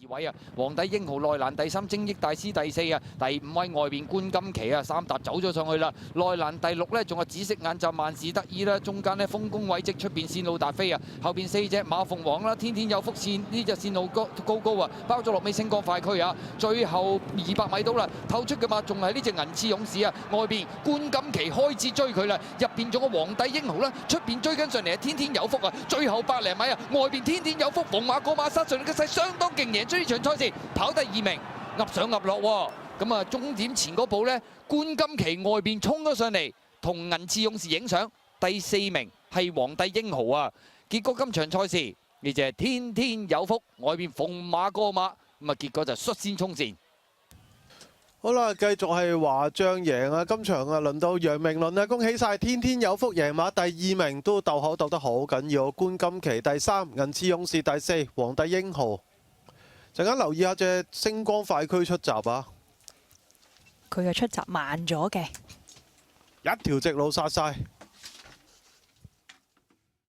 2位啊，皇帝英豪內欄第3，精益大師第4啊，第5位外邊冠金旗啊，3搭走咗上去啦。內欄第6呢，仲有紫色眼罩萬事得意啦，中間呢，豐功偉績，出邊線路達飛啊，後邊4隻馬鳳凰啦，天天有福線呢隻線路高啊，包咗落尾星光快驅啊，最後200米到啦，透出嘅馬仲係呢隻銀刺勇士啊，外邊冠金旗開始追佢啦，入邊仲有皇帝英豪啦，出邊追緊上嚟係天天有福啊，最後100零米啊，外邊天天有福逢馬過馬殺上嚟嘅勢相當勁，贏咗呢場賽事，跑第2名，噏上噏落喎。咁啊，終點前嗰步呢，冠金旗外邊衝咗上嚟，同銀刺勇士影相，第4名係皇帝英豪啊。結果今場賽事呢隻天天有福，外邊逢馬過馬，咁啊結果就率先衝線。好啦，繼續係華將贏啊！今場啊，輪到楊明倫啊，恭喜晒天天有福贏馬第2名，都鬥口鬥得好緊要。冠金旗第3，銀刺勇士第4，皇帝英豪。陣間留意下隻星光快驅出閘啊！佢嘅出閘慢咗嘅，一條直路殺晒。